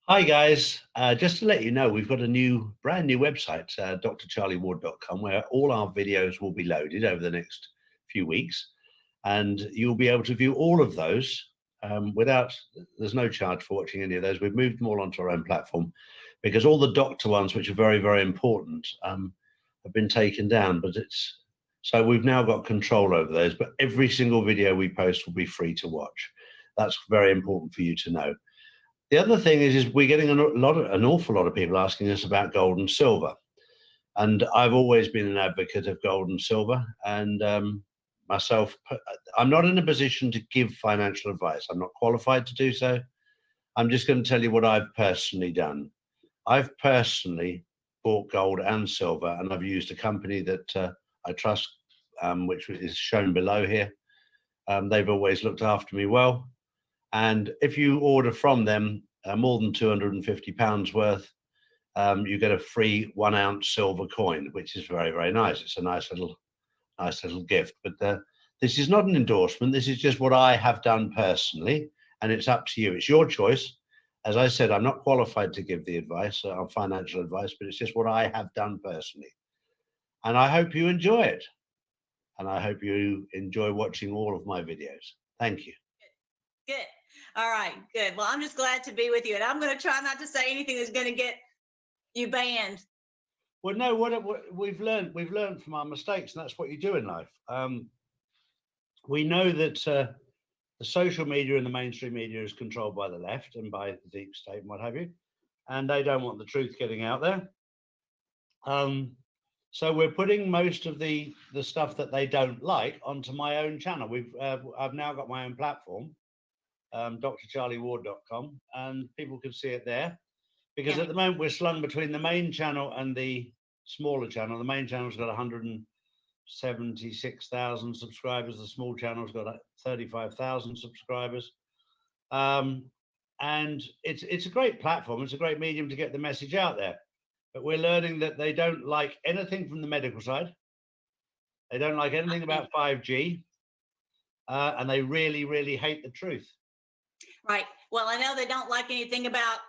Hi guys, just to let you know, we've got a brand new website, drcharlieward.com, where all our videos will be loaded over the next few weeks, and you'll be able to view all of those there's no charge for watching any of those. We've moved them all onto our own platform because all the doctor ones, which are very, very important, have been taken down, so we've now got control over those, but every single video we post will be free to watch. That's very important for you to know. The other thing is we're getting an awful lot of people asking us about gold and silver. And I've always been an advocate of gold and silver. And myself, I'm not in a position to give financial advice. I'm not qualified to do so. I'm just going to tell you what I've personally done. I've personally bought gold and silver, and I've used a company that I trust, which is shown below here. They've always looked after me well. And if you order from them more than £250 worth, you get a free 1 ounce silver coin, which is very, very nice. It's a nice little gift. But this is not an endorsement. This is just what I have done personally, and it's up to you. It's your choice. As I said, I'm not qualified to give the advice on financial advice, but it's just what I have done personally. And I hope you enjoy it. And I hope you enjoy watching all of my videos. Thank you. Good. All right, good. Well, I'm just glad to be with you, and I'm going to try not to say anything that's going to get you banned. Well, no, what we've learned from our mistakes, and that's what you do in life. We know that the social media and the mainstream media is controlled by the left and by the deep state and what have you, and they don't want the truth getting out there. So we're putting most of the stuff that they don't like onto my own channel. I've now got my own platform. drcharlieward.com, and people can see it there, because at the moment we're slung between the main channel and the smaller channel. The main channel's got 176,000 subscribers. The small channel's got 35,000 subscribers, and it's a great platform. It's a great medium to get the message out there. But we're learning that they don't like anything from the medical side. They don't like anything about 5G, and they really, really hate the truth. Right. Well, I know they don't like anything about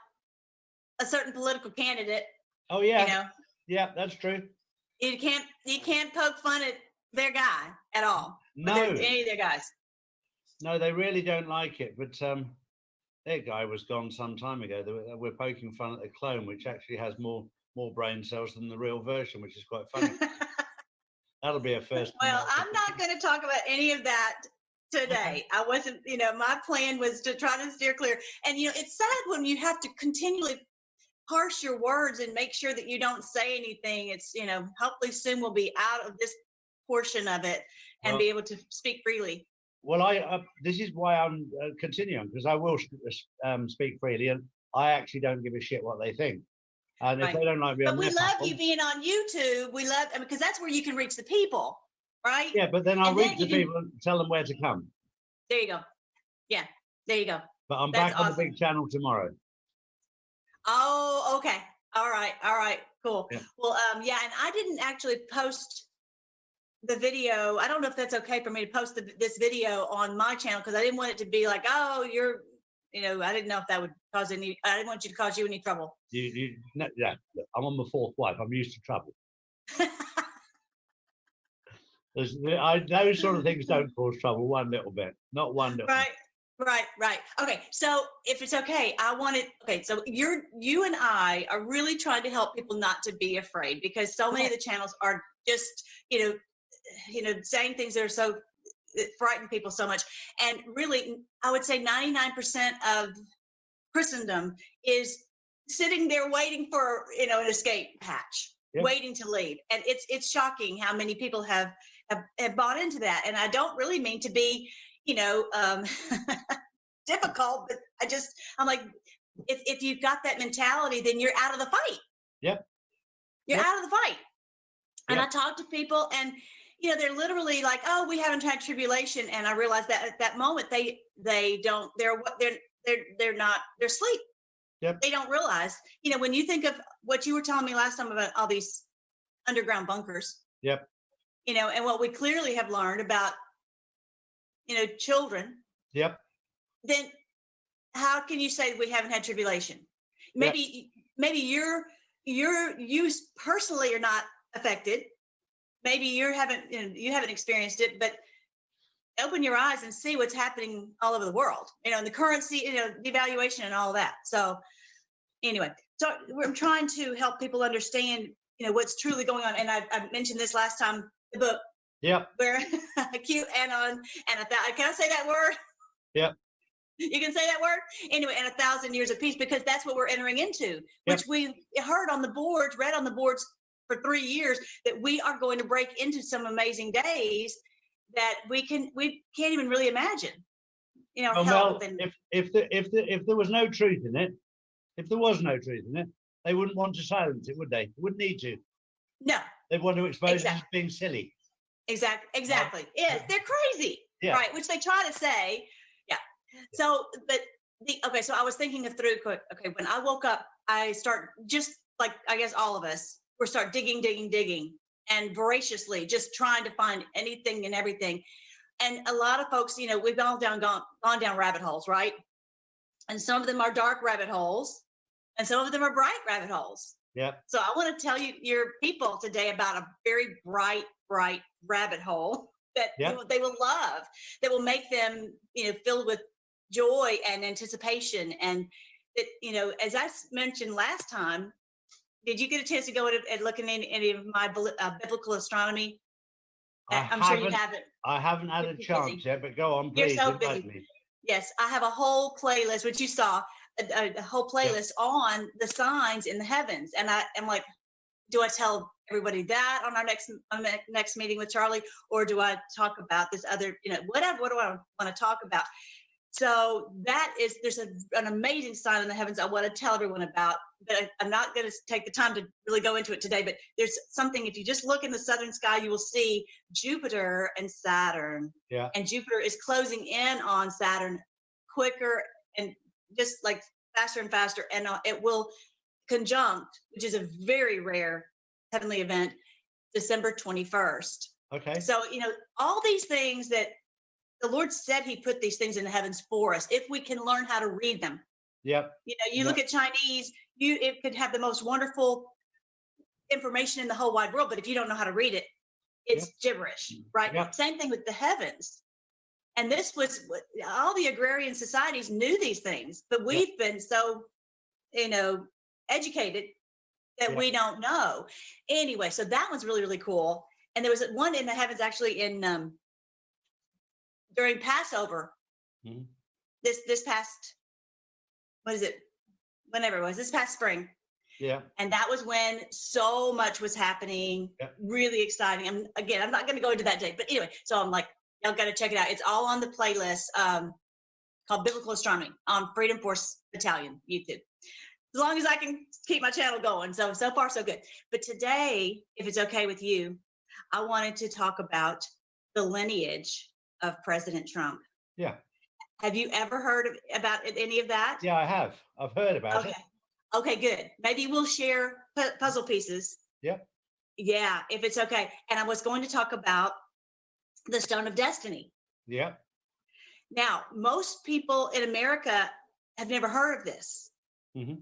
a certain political candidate. Oh yeah. Yeah, that's true. You can't poke fun at their guy at all. No. Any of their guys. No, they really don't like it. But their guy was gone some time ago. We're poking fun at the clone, which actually has more brain cells than the real version, which is quite funny. That'll be a first. Well, I'm not going to talk about any of that today. I wasn't, my plan was to try to steer clear. And, it's sad when you have to continually parse your words and make sure that you don't say anything. It's, hopefully soon we'll be out of this portion of it and be able to speak freely. Well, this is why I'm continuing, because I will speak freely, and I actually don't give a shit what they think. And if they don't like me, but we love you being on YouTube. We love, because that's where you can reach the people. Right? Yeah, but then I'll reach the people and tell them where to come. There you go. Yeah, there you go. But I'm back on the big channel tomorrow. Oh, okay. All right. Cool. Yeah. Well, and I didn't actually post the video. I don't know if that's okay for me to post this video on my channel, because I didn't want it to be like, oh, you're, I didn't know if that would cause I didn't want you to cause you any trouble. Yeah, I'm on my fourth wife. I'm used to trouble. Those sort of things don't cause trouble one little bit, not one little. Right. Okay, so if it's okay, so you and I are really trying to help people not to be afraid, because so many of the channels are just, saying things that are so frighten people so much. And really, I would say 99% of Christendom is sitting there waiting for, an escape hatch, waiting to leave. And it's shocking how many people have bought into that. And I don't really mean to be, difficult, but I'm like, if you've got that mentality, then you're out of the fight. Yep. You're out of the fight. And I talk to people, and they're literally like, oh, we haven't had tribulation. And I realized that at that moment they're asleep. Yep. They don't realize, when you think of what you were telling me last time about all these underground bunkers. Yep. And what we clearly have learned about, children. Yep. Then how can you say we haven't had tribulation? maybe you personally are not affected. Maybe you haven't experienced it, but open your eyes and see what's happening all over the world. And the currency, devaluation and all that. So anyway, so we're trying to help people understand, what's truly going on. And I mentioned this last time, the book. Yep. Where QAnon and can I say that word? Yep. You can say that word? Anyway, and 1,000 years of peace, because that's what we're entering into, Yep. which we heard on the boards, read on the boards for 3 years, that we are going to break into some amazing days that we can't even really imagine. Well, Mel, if there was no truth in it, they wouldn't want to silence it, would they? They wouldn't need to. No. They'd want to expose it as being silly. Exactly. Yes, they're crazy. Yeah. Right, which they try to say. Yeah. So, but so I was thinking it through quick. Okay, when I woke up, I start, just like I guess all of us, we start digging, and voraciously just trying to find anything and everything. And a lot of folks, we've all gone down rabbit holes, right? And some of them are dark rabbit holes, and some of them are bright rabbit holes. Yeah. So I want to tell your people today about a very bright rabbit hole that they will love, that will make them, filled with joy and anticipation. And that, as I mentioned last time, did you get a chance to go and look at any of my biblical astronomy? I'm sure you haven't. I haven't had a chance yet, but go on, please. You're so busy. Me. Yes, I have a whole playlist, which you saw, a whole playlist on the signs in the heavens. And I'm like, do I tell everybody that on our next meeting with Charlie, or do I talk about this other, whatever? What do I want to talk about? So there's an amazing sign in the heavens I want to tell everyone about, but I'm not going to take the time to really go into it today. But there's something, if you just look in the southern sky, you will see Jupiter and Saturn. Yeah. And Jupiter is closing in on Saturn quicker and just like faster and faster. And it will conjunct, which is a very rare heavenly event, December 21st. Okay. So, all these things that the Lord said he put these things in the heavens for us, if we can learn how to read them. Yep. You look at Chinese, it could have the most wonderful information in the whole wide world, but if you don't know how to read it, it's gibberish, right? Yep. Same thing with the heavens. And this was, all the agrarian societies knew these things, but we've been so, educated that we don't know. Anyway, so that one's really, really cool. And there was one in the heavens actually in during Passover. Mm-hmm. This past, whenever it was, this past spring. Yeah. And that was when so much was happening. Really exciting. And again, I'm not going to go into that day, but anyway, so I'm like, y'all got to check it out. It's all on the playlist called Biblical Astronomy on Freedom Force Battalion YouTube. As long as I can keep my channel going. So far, so good. But today, if it's okay with you, I wanted to talk about the lineage of President Trump. Yeah. Have you ever heard about any of that? Yeah, I have. I've heard about it. Okay, good. Maybe we'll share puzzle pieces. Yeah. Yeah, if it's okay. And I was going to talk about the Stone of Destiny. Yeah. Now, most people in America have never heard of this. Mm-hmm.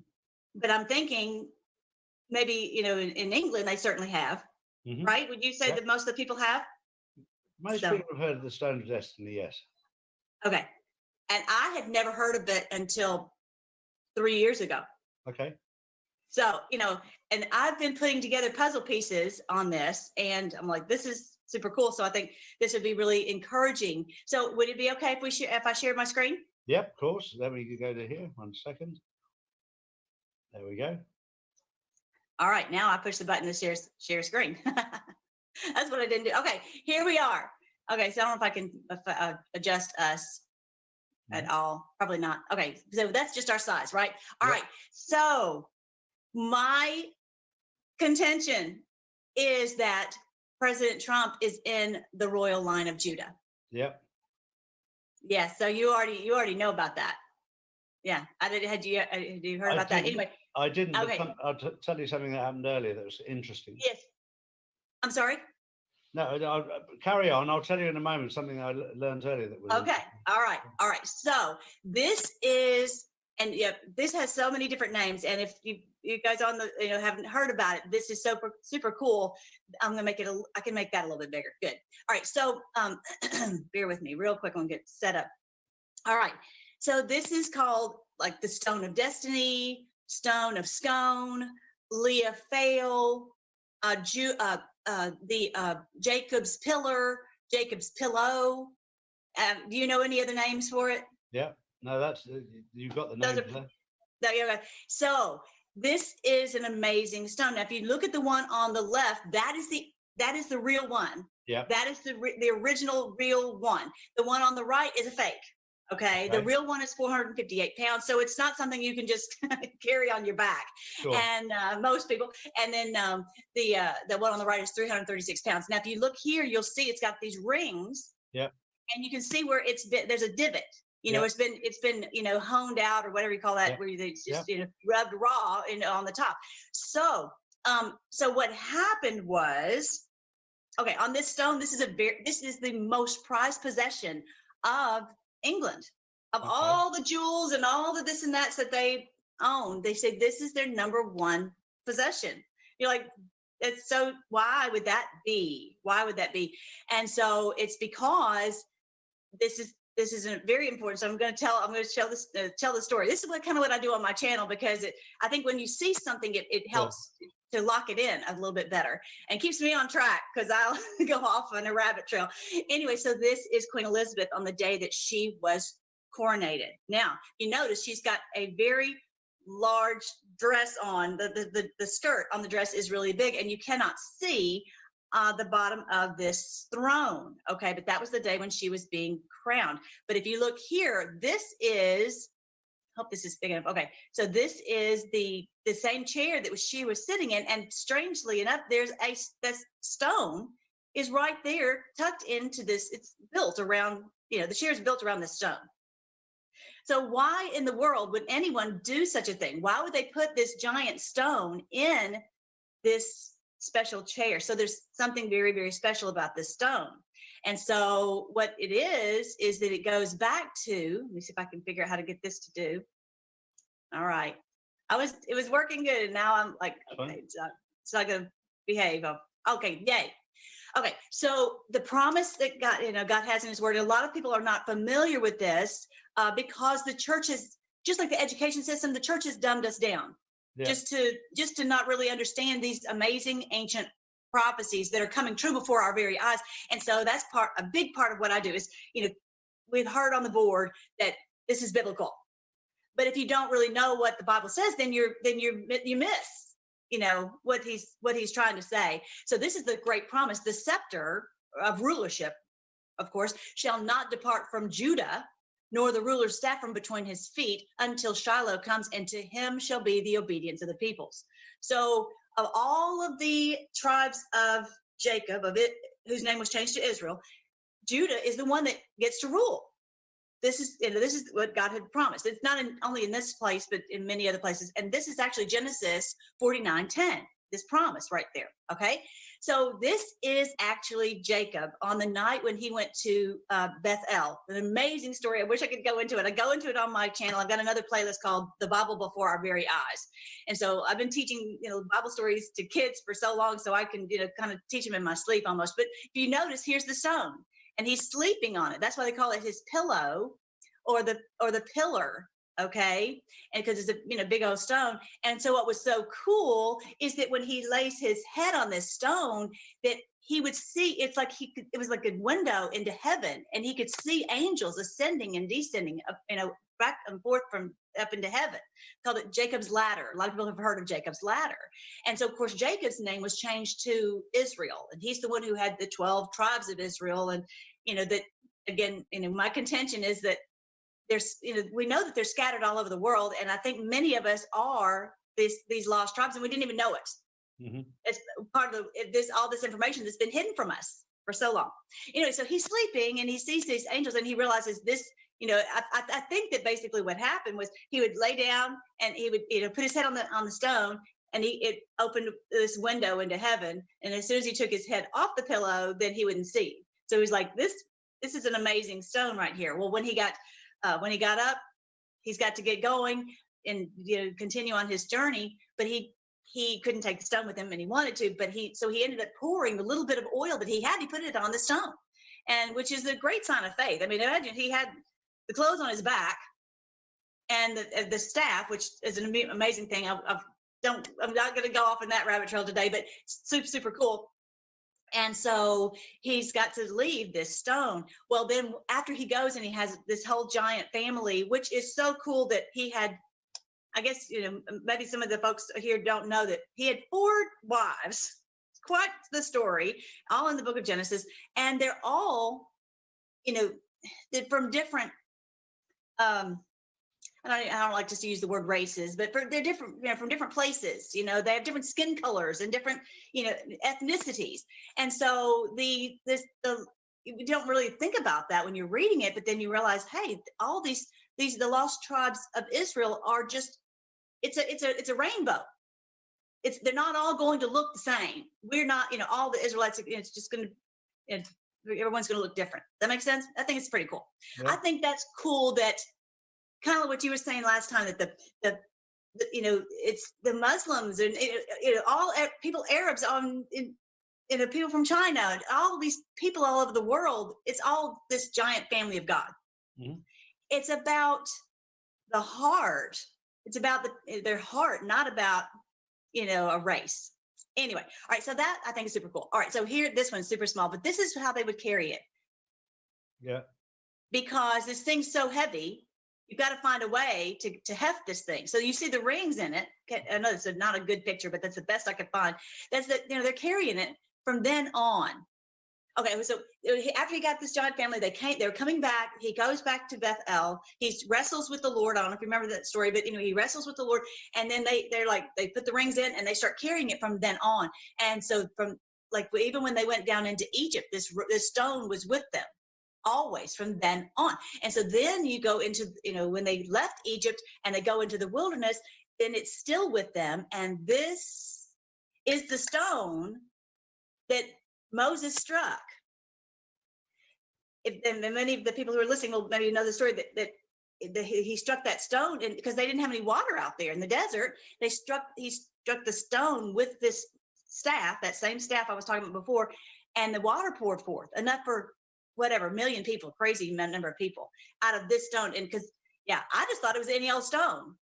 But I'm thinking maybe, in England, they certainly have. Mm-hmm. Right? Would you say that most of the people have? Most people have heard of the Stone of Destiny, yes. Okay. And I had never heard of it until 3 years ago. Okay. So, and I've been putting together puzzle pieces on this, and I'm like, this is super cool. So I think this would be really encouraging. So would it be okay if I share my screen? Yep, of course. Let me go to here. 1 second. There we go. All right, now I push the button to share screen. That's what I didn't do. Okay, here we are. Okay, so I don't know if I can adjust us at all. Probably not. Okay, so that's just our size, right? All right. So my contention is that President Trump is in the royal line of Judah. Yep. Yeah. So you already know about that. Yeah. Had you heard about that? Anyway. I didn't. Okay. I'll tell you something that happened earlier that was interesting. Yes. I'm sorry. No, carry on. I'll tell you in a moment something I learned earlier that was okay. All right. So this is And yeah, this has so many different names. And if you guys on the, haven't heard about it, this is super, super cool. I'm going to make it, I can make that a little bit bigger. Good. All right. So, bear with me real quick. I'm going to get set up. All right. So this is called like the Stone of Destiny, Stone of Scone, Leah Fail, Jacob's Pillar, Jacob's Pillow. Do you know any other names for it? Yeah. No, that's you've got the names there. So this is an amazing stone. Now, if you look at the one on the left, that is the real one. Yeah. That is the original real one. The one on the right is a fake. Okay. The real one is 458 pounds. So it's not something you can just carry on your back. Sure. And most people, and then the one on the right is 336 pounds. Now, if you look here, you'll see it's got these rings. Yeah. And you can see where there's a divot. It's been honed out or whatever you call that, where they just rubbed raw on the top. So what happened was, okay, on this stone, this is the most prized possession of England, of all the jewels and all the this and that's that they own. They say this is their number one possession. You're like, so why would that be? Why would that be? And so it's because this is very important. So I'm going to tell the story. This is kind of what I do on my channel, because I think when you see something, it helps to lock it in a little bit better and keeps me on track, because I'll go off on a rabbit trail. Anyway, so this is Queen Elizabeth on the day that she was coronated. Now, you notice she's got a very large dress on. The skirt on the dress is really big, and you cannot see the bottom of this throne. Okay, but that was the day when she was being crowned. But if you look here, this is, hope this is big enough. Okay, so this is the same chair that she was sitting in, and strangely enough, this stone is right there tucked into this. It's built around, the chair is built around this stone. So why in the world would anyone do such a thing? Why would they put this giant stone in this special chair? So there's something very, very special about this stone. And so what it is that it goes back to, let me see if I can figure out how to get this to do. All right. It was working good. And now I'm like, okay, it's not going to behave. Okay. Yay. Okay. So the promise that God has in his word, a lot of people are not familiar with this because the church is, just like the education system, the church has dumbed us down. Yeah. Just to not really understand these amazing ancient prophecies that are coming true before our very eyes. And so that's a big part of what I do is, we've heard on the board that this is biblical, but if you don't really know what the Bible says, then you miss, what he's trying to say. So this is the great promise. The scepter of rulership, of course, shall not depart from Judah, nor the ruler's staff from between his feet, until Shiloh comes, and to him shall be the obedience of the peoples. So of all of the tribes of Jacob, whose name was changed to Israel, Judah is the one that gets to rule. This is what God had promised. It's not only in this place, but in many other places. And this is actually Genesis 49:10, this promise right there. Okay. So this is actually Jacob on the night when he went to Bethel. An amazing story. I wish I could go into it. I go into it on my channel. I've got another playlist called The Bible Before Our Very Eyes. And so I've been teaching, Bible stories to kids for so long, so I can, kind of teach them in my sleep almost. But if you notice, here's the stone, and he's sleeping on it. That's why they call it his pillow or the pillar. Okay. And because it's a big old stone. And so what was so cool is that when he lays his head on this stone, that he would see, it was like a window into heaven, and he could see angels ascending and descending up, back and forth from up into heaven. Called it Jacob's ladder. A lot of people have heard of Jacob's ladder. And so of course, Jacob's name was changed to Israel, and he's the one who had the 12 tribes of Israel. And, that again, my contention is that we know that they're scattered all over the world, and I think many of us are these lost tribes, and we didn't even know it. Mm-hmm. It's part of all this information that's been hidden from us for so long. So he's sleeping, and he sees these angels, and he realizes this. I think that basically what happened was he would lay down, and he would put his head on the stone, and it opened this window into heaven. And as soon as he took his head off the pillow, then he wouldn't see. So he's like, this is an amazing stone right here. Well, when he got up, he's got to get going and continue on his journey, but he couldn't take the stone with him, and he wanted to, but he ended up pouring the little bit of oil that he had. He put it on the stone, and which is a great sign of faith. I mean, imagine he had the clothes on his back and the staff, which is an amazing thing. I'm not going to go off on that rabbit trail today, but super cool. And so he's got to leave this stone. Well, then after he goes and he has this whole giant family, which is so cool that he had, I guess, maybe some of the folks here don't know that he had 4 wives. Quite the story, all in the book of Genesis. And they're all, from different, I don't like to use the word races, but they're different, from different places. They have different skin colors and different, ethnicities. And so you don't really think about that when you're reading it, but then you realize, hey, all the lost tribes of Israel are just, it's a rainbow. They're not all going to look the same. We're not, all the Israelites, it's just going to, everyone's going to look different. That makes sense? I think it's pretty cool. Yeah. I think that's cool that, kind of what you were saying last time, that the it's the Muslims and all people, Arabs, people from China, all these people all over the world. It's all this giant family of God. Mm-hmm. It's about the heart. It's about their heart, not about a race. Anyway, all right. So that I think is super cool. All right. So here, this one's super small, but this is how they would carry it. Yeah. Because this thing's so heavy. You've got to find a way to heft this thing. So you see the rings in it. I know it's not a good picture, but that's the best I could find. That's they're carrying it from then on. Okay, so after he got this giant family, they're coming back. He goes back to Bethel. He wrestles with the Lord. I don't know if you remember that story, but he wrestles with the Lord, and then they put the rings in and they start carrying it from then on. And so from even when they went down into Egypt, this stone was with them. Always from then on. And so then you go into, when they left Egypt and they go into the wilderness, then it's still with them. And this is the stone that Moses struck. And many of the people who are listening will maybe know the story that he struck that stone, and because they didn't have any water out there in the desert, he struck the stone with this staff, that same staff I was talking about before, and the water poured forth enough for whatever, 1 million people, crazy number of people out of this stone. And I just thought it was any old stone,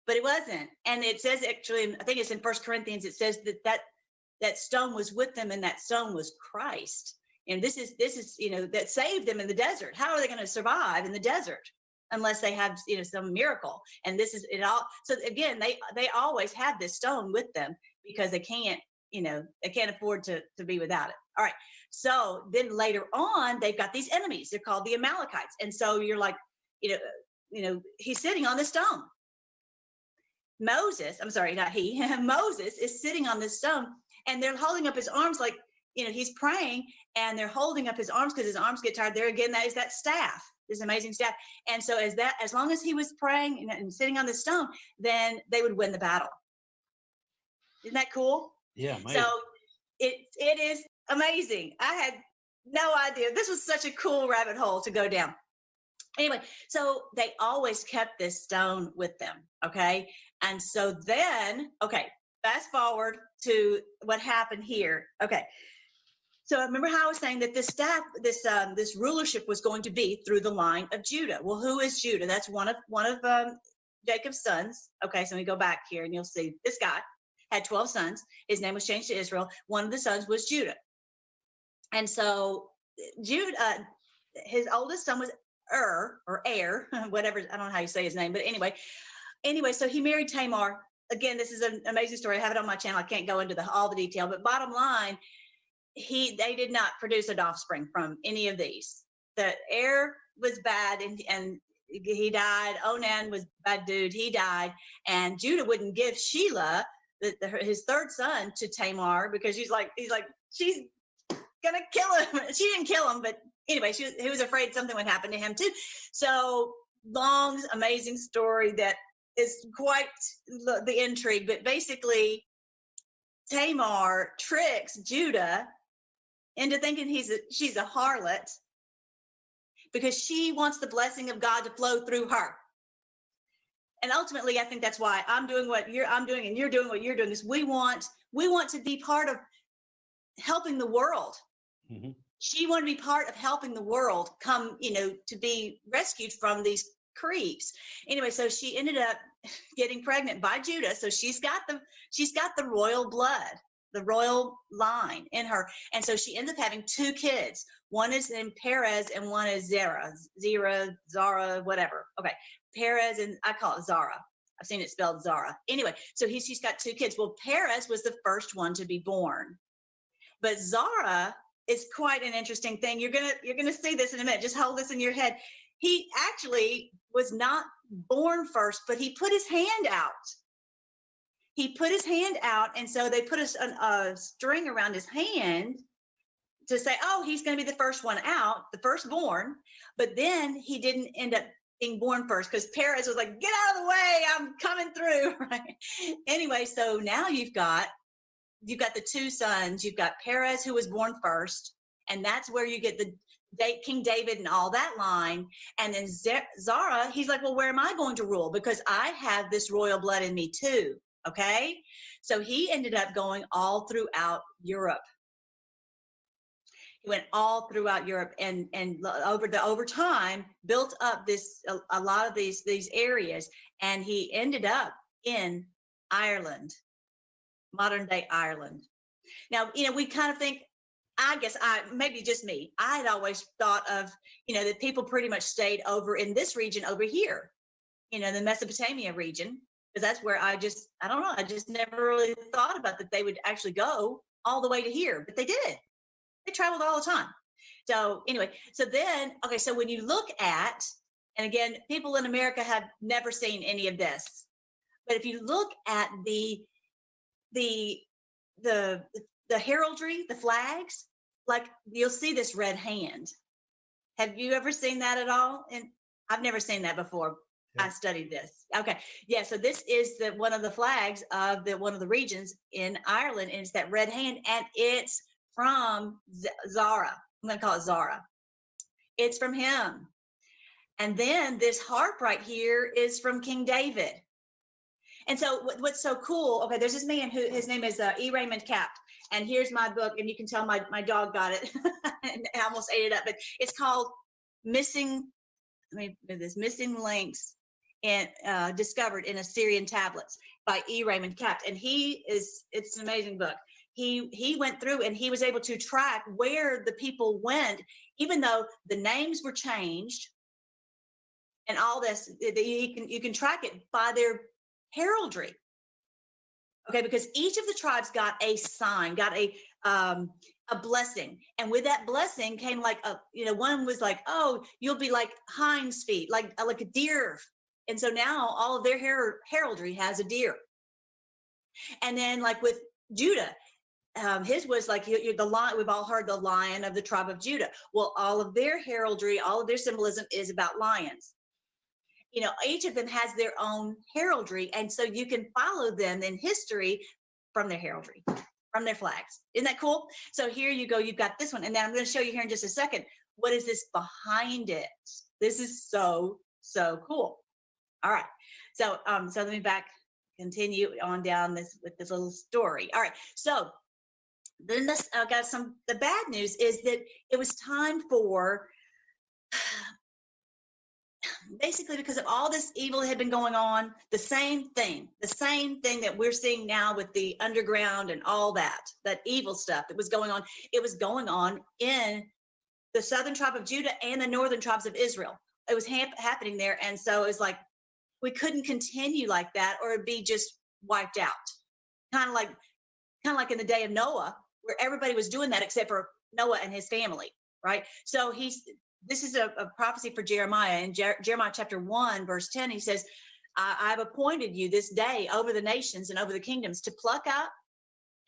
but it wasn't. And it says, actually, I think it's in 1 Corinthians, it says that stone was with them, and that stone was Christ. And this is, that saved them in the desert. How are they going to survive in the desert unless they have, some miracle? And this is it all. So again, they always have this stone with them because they can't afford to be without it. All right. So then later on, they've got these enemies. They're called the Amalekites. And so you're like, he's sitting on the stone. Moses is sitting on this stone, and they're holding up his arms like, he's praying, and they're holding up his arms because his arms get tired. There again, that is that staff, this amazing staff. And so as long as he was praying and sitting on the stone, then they would win the battle. Isn't that cool? Yeah. Amazing. So it is amazing. I had no idea. This was such a cool rabbit hole to go down. Anyway, so they always kept this stone with them. Okay. And so then, fast forward to what happened here. Okay. So I remember how I was saying that this staff, this rulership was going to be through the line of Judah. Well, who is Judah? That's one of Jacob's sons. Okay. So we go back here and you'll see this guy had 12 sons. His name was changed to Israel. One of the sons was Judah. And so Judah, his oldest son was Er, whatever. I don't know how you say his name, but anyway, so he married Tamar. Again, this is an amazing story. I have it on my channel. I can't go into all the detail, but bottom line, they did not produce an offspring from any of these. The Er was bad and he died. Onan was a bad dude. He died. And Judah wouldn't give Shelah, his third son, to Tamar because he's like, she's gonna kill him. She didn't kill him, but anyway, he was afraid something would happen to him too. So long, amazing story that is quite the intrigue. But basically, Tamar tricks Judah into thinking she's a harlot, because she wants the blessing of God to flow through her. And ultimately, I think that's why I'm doing what I'm doing and you're doing what you're doing, is we want to be part of helping the world. Mm-hmm. She wanted to be part of helping the world come, to be rescued from these creeps. Anyway, so she ended up getting pregnant by Judah. So she's got the royal blood, the royal line in her. And so she ends up having 2 kids. One is named Perez and one is Zara, whatever. Okay. Perez, and I call it Zara. I've seen it spelled Zara. Anyway, so she's got 2 kids. Well, Perez was the first one to be born. But Zara is quite an interesting thing. You're gonna see this in a minute. Just hold this in your head. He actually was not born first, but he put his hand out. He put his hand out, and so they put a string around his hand to say, oh, he's going to be the first one out, the firstborn. But then he didn't end up being born first, because Perez was like, get out of the way, I'm coming through. Right? Anyway, so now you've got the 2 sons. You've got Perez, who was born first, and that's where you get the King David and all that line. And then Zara, he's like, well, where am I going to rule? Because I have this royal blood in me too. Okay. So he ended up going all throughout Europe. He went all throughout Europe, and over time built up a lot of these areas, and he ended up in Ireland, modern day Ireland. Now, we kind of think, I guess maybe just me, I had always thought of, that people pretty much stayed over in this region over here, the Mesopotamia region, because that's where I don't know, I just never really thought about that they would actually go all the way to here, but they did. They traveled all the time. So anyway, so when you look at, and again, people in America have never seen any of this, but if you look at the heraldry, the flags, like you'll see this red hand. Have you ever seen that at all? And I've never seen that before. Yeah. I studied this. Okay. Yeah. So this is one of the flags of one of the regions in Ireland, and it's that red hand, and it's from Zara. I'm going to call it Zara. It's from him. And then this harp right here is from King David. And so what's so cool, okay, there's this man who, his name is E. Raymond Katt'z. And here's my book, and you can tell my dog got it and I almost ate it up, but it's called Missing Links and Discovered in Assyrian Tablets by E. Raymond Katt'z. And it's an amazing book. He went through and he was able to track where the people went, even though the names were changed and all this. You can track it by their heraldry. Okay, because each of the tribes got a sign, got a blessing, and with that blessing came one was like, oh, you'll be like hind's feet, like a deer, and so now all of their heraldry has a deer. And then like with Judah, his was like the lion. We've all heard the Lion of the tribe of Judah. Well, all of their heraldry, all of their symbolism is about lions. Each of them has their own heraldry, and so you can follow them in history from their heraldry, from their flags. Isn't that cool? So here you go. You've got this one, and then I'm going to show you here in just a second. What is this behind it? This is so cool. All right. So let me continue on down with this little story. All right. So then the bad news is that it was time for, basically because of all this evil that had been going on, the same thing that we're seeing now with the underground and all that evil stuff that was going on. It was going on in the southern tribe of Judah and the northern tribes of Israel. It was happening there. And so it's like, we couldn't continue like that, or it'd be just wiped out. Kind of like in the day of Noah, where everybody was doing that except for Noah and his family, right? So this is a prophecy for Jeremiah. In Jeremiah chapter 1, verse 10, he says, I've appointed you this day over the nations and over the kingdoms to pluck up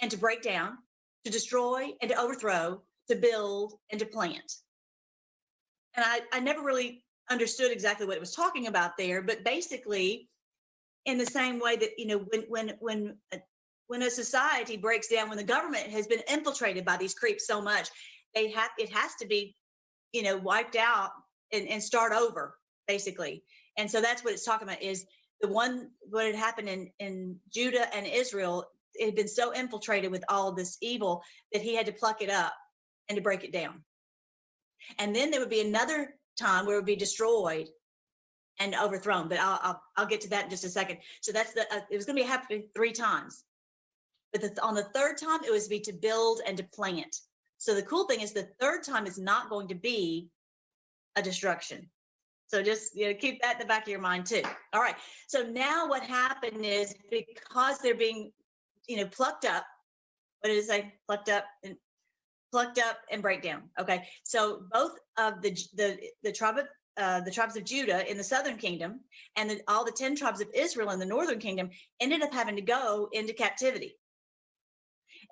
and to break down, to destroy and to overthrow, to build and to plant. And I never really understood exactly what it was talking about there, but basically in the same way that, when a society breaks down, when the government has been infiltrated by these creeps so much, it has to be wiped out and start over, basically. And so that's what it's talking about, is what had happened in Judah and Israel. It had been so infiltrated with all of this evil that he had to pluck it up and to break it down. And then there would be another time where it would be destroyed and overthrown. But I'll get to that in just a second. So that's it was going to be happening 3 times. But on the 3rd time, it was to be to build and to plant. So the cool thing is the 3rd time is not going to be a destruction. So just keep that in the back of your mind too. All right. So now what happened is, because they're being plucked up. What did it say? Plucked up and break down. Okay. So both of the tribes of Judah in the southern kingdom and all the 10 tribes of Israel in the northern kingdom ended up having to go into captivity.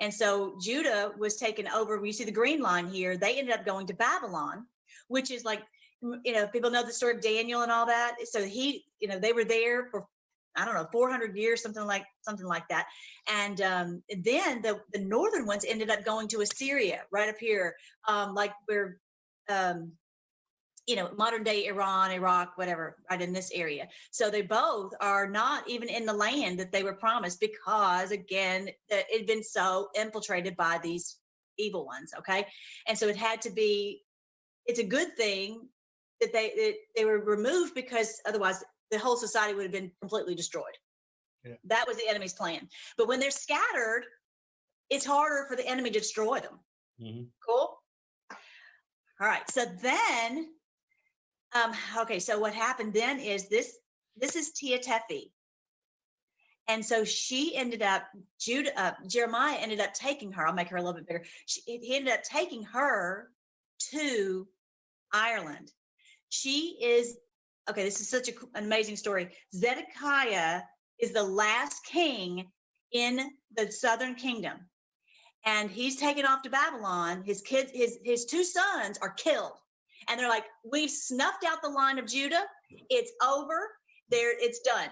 And so Judah was taken over. You see the green line here. They ended up going to Babylon, which is like, people know the story of Daniel and all that. So they were there for, I don't know, 400 years, something like that. And then the northern ones ended up going to Assyria, right up here, like where, modern day Iran, Iraq, whatever, right in this area. So they both are not even in the land that they were promised, because again, it had been so infiltrated by these evil ones. Okay. And so it had to be, it's a good thing that they were removed, because otherwise the whole society would have been completely destroyed. Yeah. That was the enemy's plan. But when they're scattered, it's harder for the enemy to destroy them. Mm-hmm. Cool. All right. So then, okay. So what happened then is this is Tepehi. And so she ended up, Jeremiah ended up taking her. I'll make her a little bit bigger. He ended up taking her to Ireland. She is, okay, this is such an amazing story. Zedekiah is the last king in the southern kingdom. And he's taken off to Babylon. His kids, his 2 sons are killed. And they're like, we've snuffed out the line of Judah. It's over. It's done.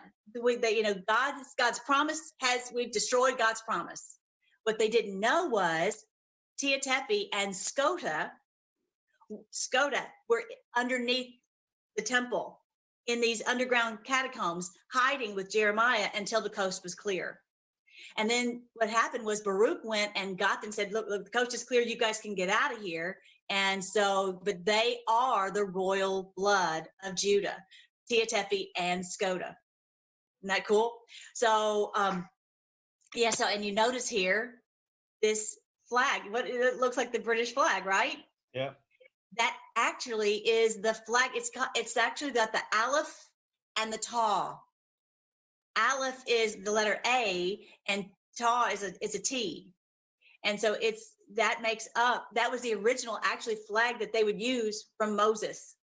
God's promise we've destroyed God's promise. What they didn't know was Tepehi and Skoda were underneath the temple in these underground catacombs, hiding with Jeremiah until the coast was clear. And then what happened was Baruch went and got them and said, look, the coast is clear. You guys can get out of here. And so, but they are the royal blood of Judah, Tepehi and Skoda. Isn't that cool? So, so, and you notice here, this flag, it looks like the British flag, right? Yeah. That actually is the flag. It's actually got the Aleph and the Taw. Aleph is the letter A, and Taw is a T. And so that was the original actually flag that they would use from Moses.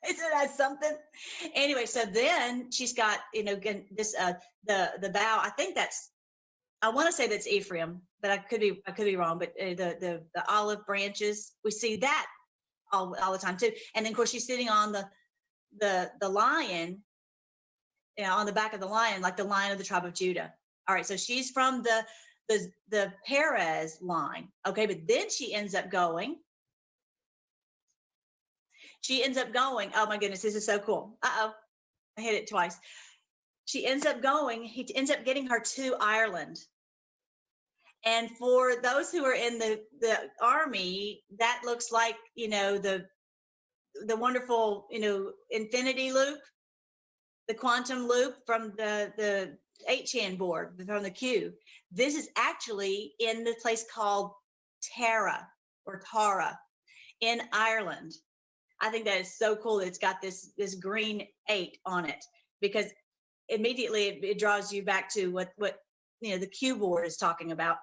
Isn't that something? Anyway, so then she's got, this, the bow. I want to say that's Ephraim, but I could be wrong. But the olive branches, we see that all the time too. And then of course she's sitting on the lion, on the back of the lion, like the lion of the tribe of Judah. All right, so she's from the Perez line. Okay, but then she ends up going. Oh my goodness, this is so cool. I hit it twice. She ends up going. He ends up getting her to Ireland. And for those who are in the army, that looks like, the wonderful, infinity loop, the quantum loop from the 8chan board, from the Q. This is actually in the place called Tara in Ireland. I think that is so cool that it's got this green 8 on it, because immediately it draws you back to what the Q board is talking about.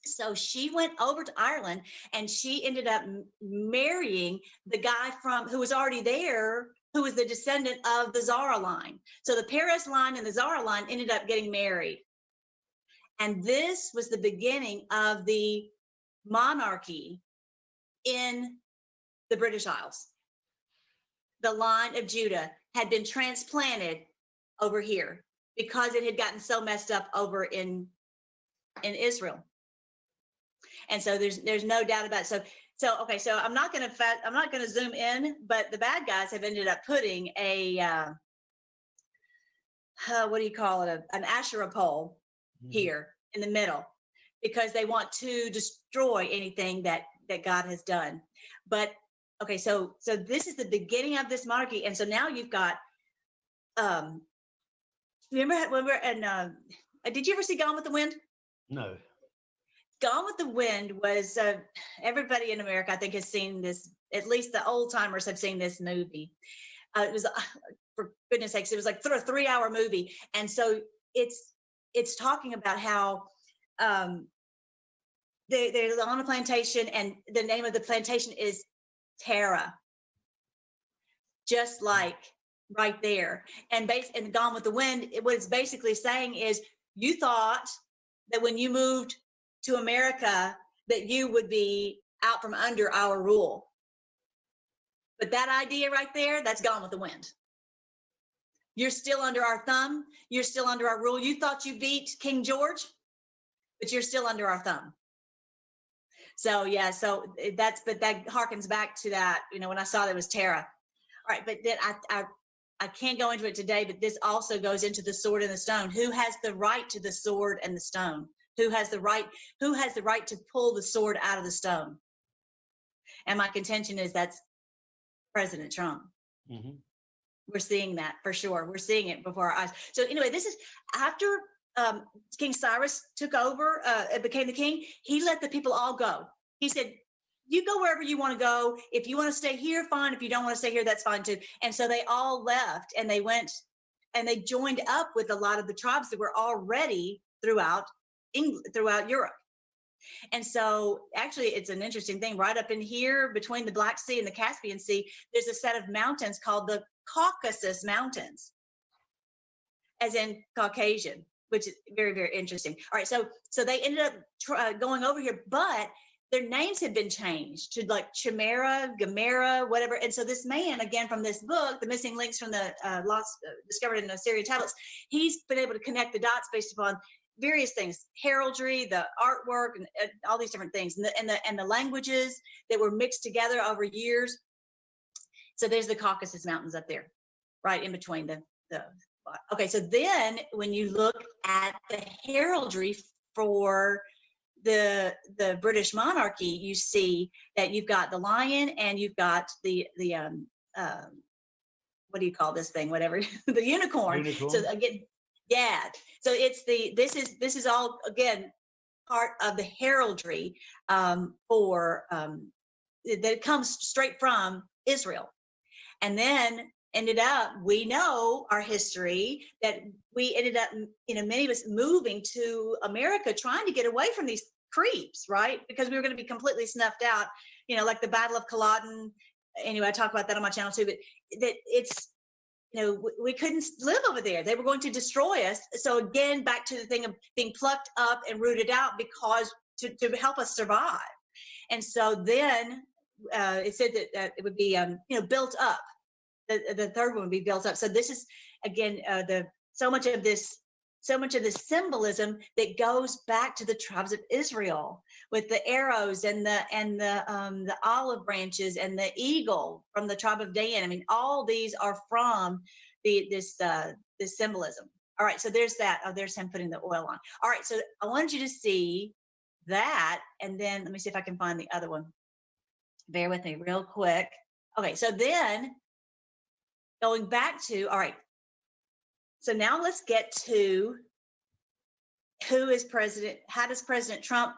So she went over to Ireland, and she ended up marrying the guy who was already there, who was the descendant of the Zara line. So the Perez line and the Zara line ended up getting married. And this was the beginning of the monarchy in the British Isles. The line of Judah had been transplanted over here because it had gotten so messed up over in Israel. And so there's no doubt about it. So So okay, so I'm not going to zoom in, but the bad guys have ended up putting a what do you call it? An Asherah pole here in the middle because they want to destroy anything that God has done. But okay, so this is the beginning of this monarchy, and so now you've got remember when we're in did you ever see Gone with the Wind? No. Gone with the Wind was everybody in America, I think, has seen this. At least the old timers have seen this movie. It was, for goodness sakes, it was like a 3-hour movie, and so it's talking about how they're on a plantation, and the name of the plantation is Tara, just like right there. And Gone with the Wind, what it's basically saying is, you thought that when you moved to America that you would be out from under our rule. But that idea right there, that's gone with the wind. You're still under our thumb. You're still under our rule. You thought you beat King George, but you're still under our thumb. So yeah, that harkens back to that, when I saw that was Tara. All right, but then I can't go into it today, but this also goes into the sword and the stone. Who has the right to the sword and the stone? Who has the right to pull the sword out of the stone? And my contention is that's President Trump. Mm-hmm. We're seeing that for sure. We're seeing it before our eyes. So anyway, this is after King Cyrus took over, became the king. He let the people all go. He said, you go wherever you want to go. If you want to stay here, fine. If you don't want to stay here, that's fine too. And so they all left, and they went and they joined up with a lot of the tribes that were already throughout Europe. And so actually it's an interesting thing right up in here between the Black Sea and the Caspian Sea. There's a set of mountains called the Caucasus Mountains, as in Caucasian, which is very, very interesting. All right. So they ended up going over here, but their names had been changed to like Chimera, Gamera, whatever. And so this man, again, from this book, The Missing Links from the discovered in the Assyrian tablets, he's been able to connect the dots based upon various things: heraldry, the artwork, and all these different things, and the languages that were mixed together over years. So there's the Caucasus Mountains up there, right in between the. Okay, so then when you look at the heraldry for the British monarchy, you see that you've got the lion and you've got the what do you call this thing? Whatever, the unicorn. So again, yeah. So it's this is all again part of the heraldry for that comes straight from Israel, and then we know our history that we ended up, many of us moving to America, trying to get away from these creeps, right? Because we were going to be completely snuffed out, like the Battle of Culloden. Anyway, I talk about that on my channel too, but that it's, we couldn't live over there. They were going to destroy us. So again, back to the thing of being plucked up and rooted out because to help us survive. And so then it said that it would be, built up. The third one would be built up. So this is again so much of this symbolism that goes back to the tribes of Israel with the arrows and the olive branches and the eagle from the tribe of Dan. I mean, all these are from this symbolism. All right, so there's that. Oh, there's him putting the oil on. All right, so I wanted you to see that, and then let me see if I can find the other one. Bear with me real quick. Okay, so then going back to, all right, so now let's get to who is president. How does President Trump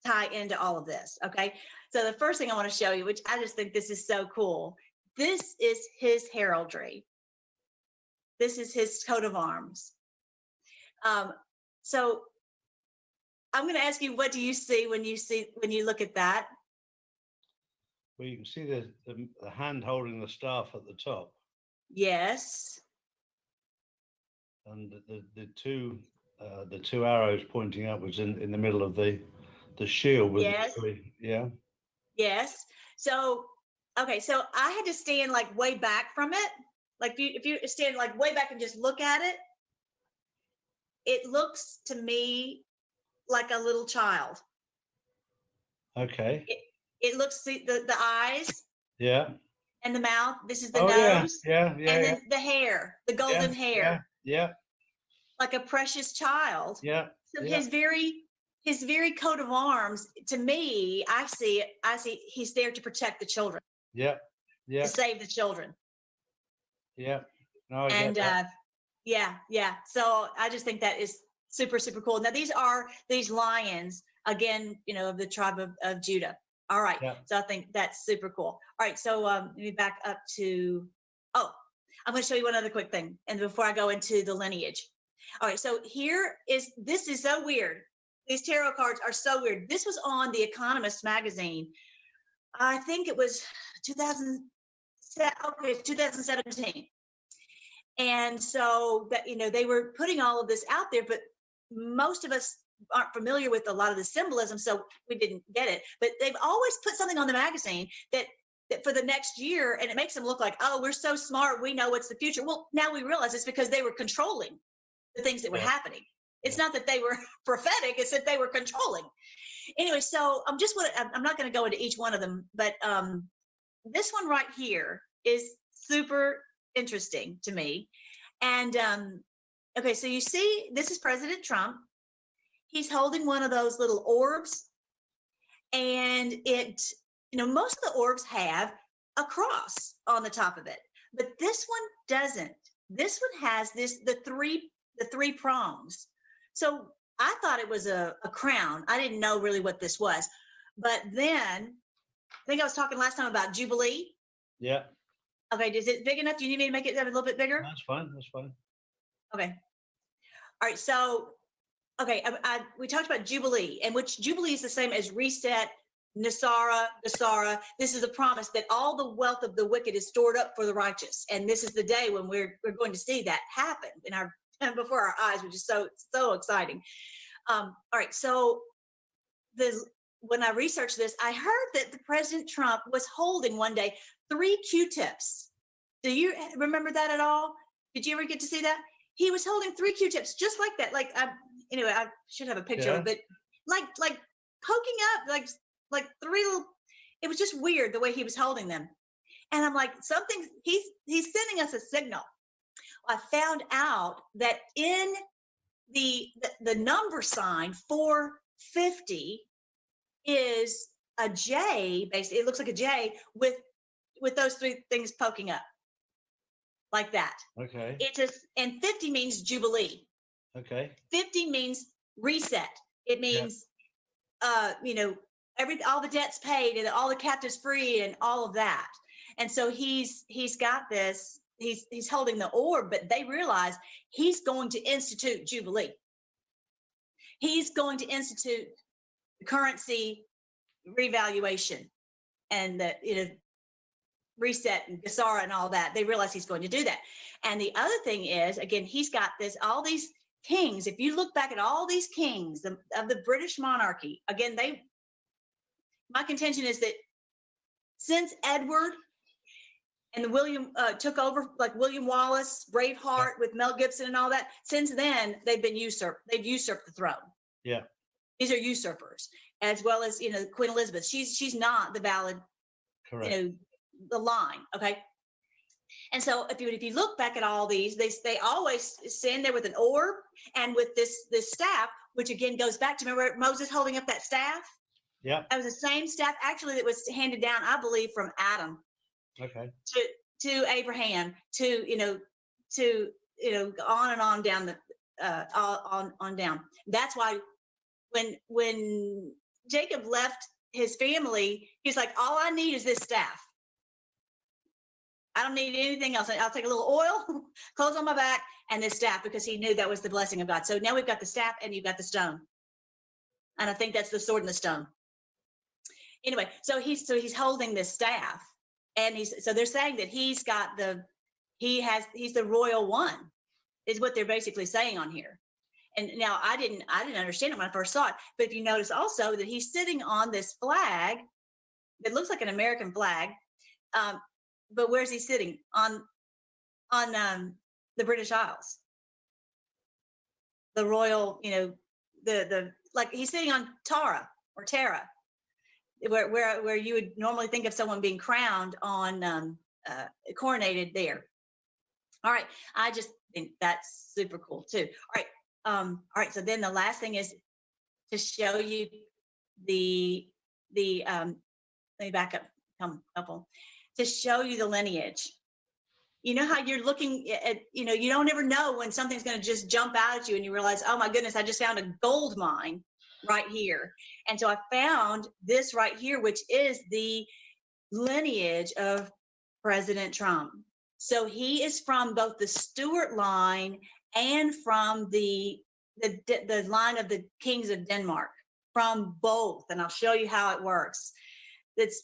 tie into all of this? Okay, so the first thing I want to show you, which I just think this is so cool, this is his heraldry. This is his coat of arms. So I'm going to ask you, what do you see when you look at that? Well, you can see the hand holding the staff at the top. Yes. And the two arrows pointing upwards in the middle of the shield. With yes. Yeah. Yes. So, okay. So I had to stand like way back from it. Like if you stand like way back and just look at it, it looks to me like a little child. Okay. It looks the eyes Yeah. and the mouth. This is the Oh yeah. nose, Yeah. and Yeah. Yeah. then the hair, the Yeah. golden Yeah. hair, Yeah. like a precious child. Yeah. So Yeah. his very coat of arms, to me, I see he's there to protect the children, Yeah. to Yeah. save the children. Yeah. No, I get And that. yeah, yeah. So I just think that is super, super cool. Now these are these lions, again, of the tribe of Judah. All right. Yeah. So I think that's super cool. All right. So let me back up to, oh, I'm going to show you one other quick thing. And before I go into the lineage. All right. So this is so weird. These tarot cards are so weird. This was on The Economist magazine. I think it was 2017. And so that, they were putting all of this out there, but most of us aren't familiar with a lot of the symbolism, so we didn't get it. But they've always put something on the magazine that for the next year, and it makes them look like, oh, we're so smart, we know what's the future. Well, now we realize it's because they were controlling the things that were Yeah. happening. It's Yeah. not that they were prophetic, it's that they were controlling. Anyway, so I'm not going to go into each one of them, but this one right here is super interesting to me. And okay, so you see, this is President Trump. He's holding one of those little orbs, and most of the orbs have a cross on the top of it, but this one doesn't. This one has the three prongs. So I thought it was a crown. I didn't know really what this was, but then I think I was talking last time about Jubilee. Yeah. Okay, is it big enough? Do you need me to make it a little bit bigger? That's fine. That's fine. Okay. All right. So, okay, we talked about Jubilee, and which Jubilee is the same as reset, Nasara, Gasara. This is a promise that all the wealth of the wicked is stored up for the righteous, and this is the day when we're going to see that happen before our eyes, which is so exciting. All right. So, when I researched this, I heard that the President Trump was holding one day 3 Q-tips. Do you remember that at all? Did you ever get to see that? He was holding 3 Q-tips just like that. Like, anyway, I should have a picture of it, but like poking up, like 3 little. It was just weird the way he was holding them, and I'm like, he's sending us a signal. I found out that in the number sign 450 is a J. Basically, it looks like a J with those 3 things poking up like that. Okay. And 50 means Jubilee. Okay. 50 means reset. It means all the debts paid and all the captives free and all of that. And so he's got this. He's holding the orb, but they realize he's going to institute Jubilee. He's going to institute currency revaluation and the reset and Gasara and all that. They realize he's going to do that. And the other thing is, again, he's got all these kings. If you look back at all these kings of the British monarchy, again, my contention is that since Edward and William took over, like William Wallace, Braveheart with Mel Gibson and all that, since then they've been usurped. They've usurped the throne. Yeah. These are usurpers, as well as Queen Elizabeth. She's not the valid, Correct. the line. Okay. And so if you look back at all these, they always stand there with an orb and with this staff, which again goes back to, remember Moses holding up that staff? Yeah. That was the same staff actually that was handed down, I believe, from Adam. Okay. To Abraham, to on and on down on down. That's why when Jacob left his family, he's like, all I need is this staff. I don't need anything else. I'll take a little oil, clothes on my back, and this staff, because he knew that was the blessing of God. So now we've got the staff and you've got the stone. And I think that's the sword and the stone. Anyway, so he's holding this staff, and so they're saying that he's the royal one, is what they're basically saying on here. And now I didn't understand it when I first saw it, but if you notice also that he's sitting on this flag that looks like an American flag, but where's he sitting? On the British Isles, the royal, the like he's sitting on Tara or Tara. where you would normally think of someone being crowned on coronated there. All right, I just think that's super cool too. All right. So then the last thing is to show you the let me back up, come couple, to show you the lineage. You know how you're looking at, you know, you don't ever know when something's going to just jump out at you and you realize, oh my goodness, I just found a gold mine right here. And so I found this right here, which is the lineage of President Trump. So he is from both the Stuart line and from the line of the kings of Denmark, from both. And I'll show you how it works. It's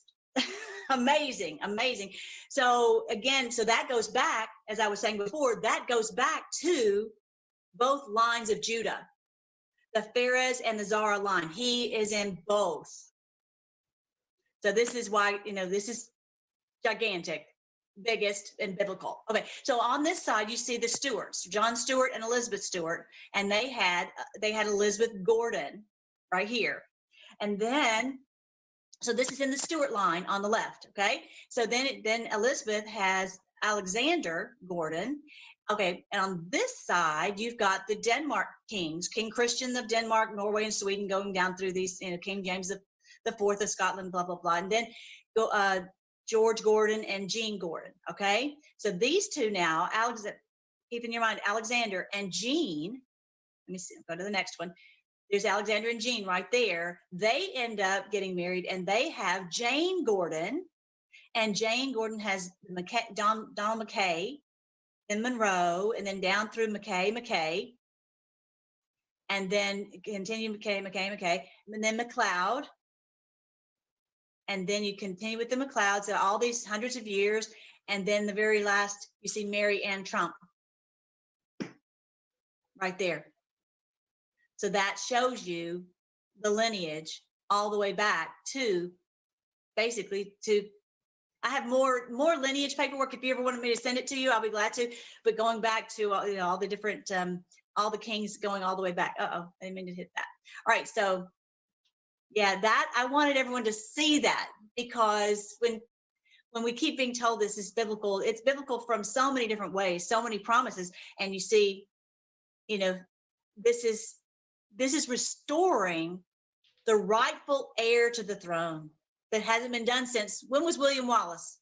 amazing, amazing. So again, so that goes back, as I was saying before, that goes back to both lines of Judah, the Pharez and the Zara line. He is in both. So this is why, you know, this is gigantic, biggest and biblical. Okay, so on this side, you see the Stewarts, John Stewart and Elizabeth Stewart, and they had Elizabeth Gordon right here. And then, so this is in the Stewart line on the left, okay? So then Elizabeth has Alexander Gordon. Okay, and on this side, you've got the Denmark kings, King Christian of Denmark, Norway, and Sweden, going down through these, you know, King James the Fourth of Scotland, blah, blah, blah. And then George Gordon and Jean Gordon, okay? So these two now, keep in your mind, Alexander and Jean, let me see, go to the next one. There's Alexander and Jean right there. They end up getting married, and they have Jane Gordon, and Jane Gordon has Donald McKay, then Monroe, and then down through McKay, and then continue McKay, and then McLeod, and then you continue with the McLeods, so all these hundreds of years, and then the very last, you see Mary Ann Trump right there. So that shows you the lineage all the way back to, basically, to, I have more lineage paperwork. If you ever wanted me to send it to you, I'll be glad to. But going back to, you know, all the different, all the kings going all the way back. I didn't mean to hit that. All right, so yeah, that, I wanted everyone to see that, because when we keep being told this is biblical, it's biblical from so many different ways, so many promises, and you see, you know, this is restoring the rightful heir to the throne that hasn't been done since, when was William Wallace?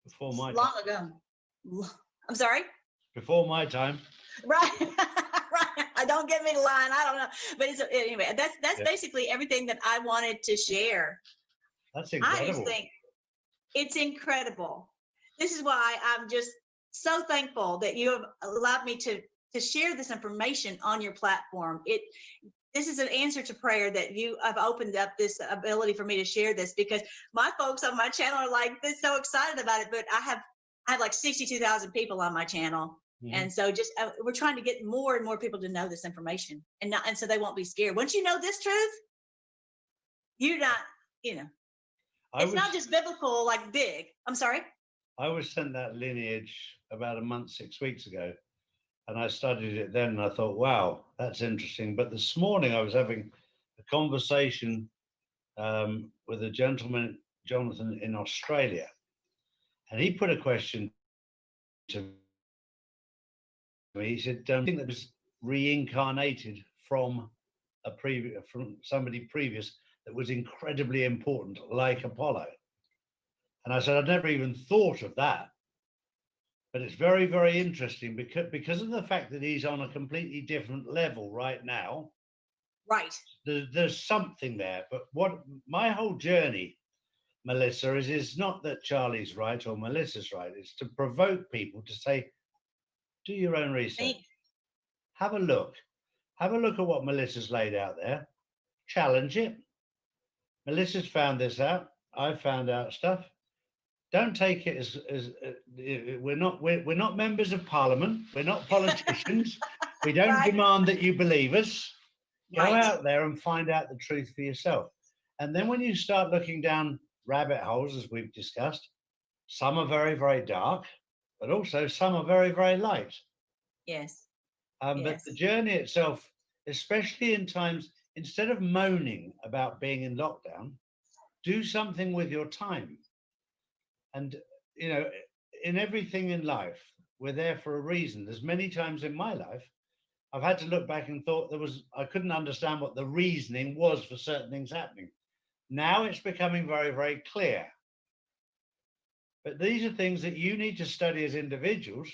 Before my long time. ago. I'm sorry? Before my time. Right. Right. Don't get me to line. I don't know. But anyway, that's basically everything that I wanted to share. That's incredible. I just think it's incredible. This is why I'm just so thankful that you have allowed me to share this information on your platform. This is an answer to prayer that you have opened up this ability for me to share this, because my folks on my channel are like, they're so excited about it. But I have like 62,000 people on my channel. Mm-hmm. And so just we're trying to get more and more people to know this information, and so they won't be scared. Once you know this truth, you're not, you know, it's not just biblical, like big. I'm sorry? I was sent that lineage about a month, 6 weeks ago. And I studied it then, and I thought, wow, that's interesting. But this morning I was having a conversation with a gentleman, Jonathan, in Australia. And he put a question to me. He said, I think that was reincarnated from somebody previous that was incredibly important, like Apollo. And I said, I'd never even thought of that. But it's very, very interesting because of the fact that he's on a completely different level right now. Right. There's something there. But what my whole journey, Melissa, is not that Charlie's right or Melissa's right. It's to provoke people to say, do your own research. Have a look. Have a look at what Melissa's laid out there. Challenge it. Melissa's found this out. I've found out stuff. Don't take it as we're not members of parliament. We're not politicians. We don't right. demand that you believe us. Go right. out there and find out the truth for yourself. And then when you start looking down rabbit holes, as we've discussed, some are very, very dark, but also some are very, very light. Yes. But the journey itself, especially in times instead of moaning about being in lockdown, do something with your time. And, you know, in everything in life, we're there for a reason. There's many times in my life I've had to look back and thought I couldn't understand what the reasoning was for certain things happening. Now it's becoming very, very clear. But these are things that you need to study as individuals.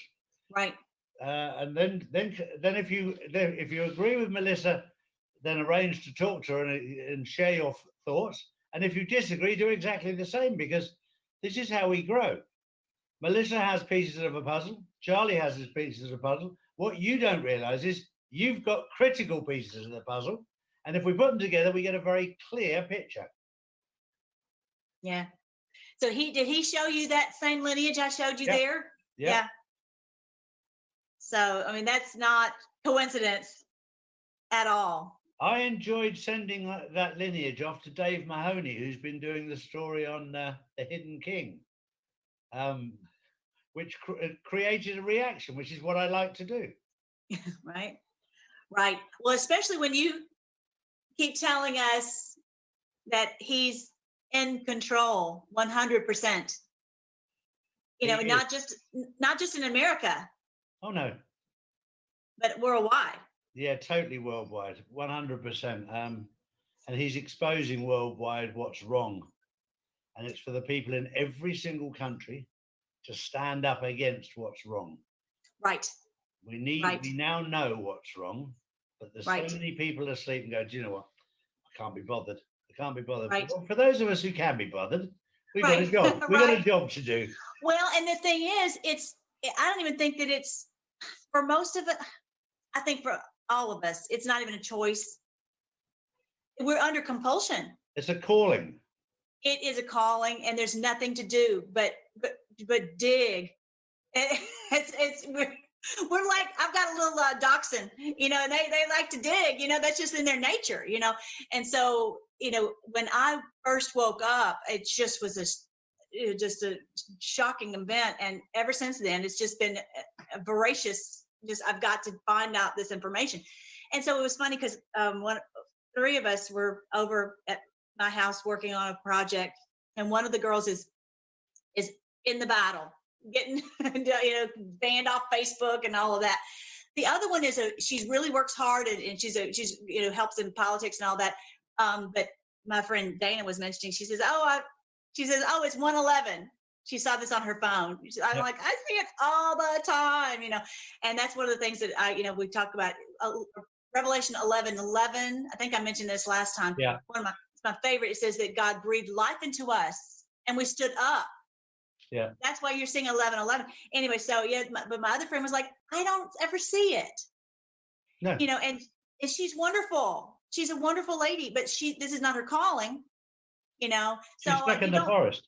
Right. And then if you agree with Melissa, then arrange to talk to her and share your thoughts. And if you disagree, do exactly the same, because this is how we grow. Melissa has pieces of a puzzle. Charlie has his pieces of a puzzle. What you don't realize is you've got critical pieces of the puzzle. And if we put them together, we get a very clear picture. Yeah. So did he show you that same lineage I showed you there? Yep. Yeah. So, I mean, that's not coincidence at all. I enjoyed sending that lineage off to Dave Mahoney, who's been doing the story on the Hidden King, which created a reaction, which is what I like to do. Right. Right. Well, especially when you keep telling us that he's in control 100%. You know, not just in America. Oh no. But worldwide. Yeah, totally worldwide, 100%. And he's exposing worldwide what's wrong. And it's for the people in every single country to stand up against what's wrong. Right. We now know what's wrong, but there's so many people asleep and go, do you know what? I can't be bothered. I can't be bothered. Right. Well, for those of us who can be bothered, we've got a job. We've got a job to do. Well, and the thing is, I don't even think that it's, for most of it, I think for all of us, it's not even a choice. We're under compulsion. It's a calling. It is a calling, and there's nothing to do but dig. We're like, I've got a little dachshund, you know, and they like to dig, you know, that's just in their nature, you know. And so, you know, when I first woke up, it just was just a shocking event, and ever since then, it's just been a voracious. I've got to find out this information. And so it was funny because three of us were over at my house working on a project, and one of the girls is in the battle, getting banned off Facebook and all of that. The other one she really works hard, and she's helps in politics and all that. But my friend Dana was mentioning, she says, oh, it's 111. She saw this on her phone. I'm like, I see it all the time, you know. And that's one of the things that we talked about. Revelation 11:11. I think I mentioned this last time. Yeah. It's my favorite. It says that God breathed life into us, and we stood up. Yeah. That's why you're seeing 11:11. Anyway, so but my other friend was like, I don't ever see it. No. You know, and she's wonderful. She's a wonderful lady, but this is not her calling. You know, she's stuck in the forest.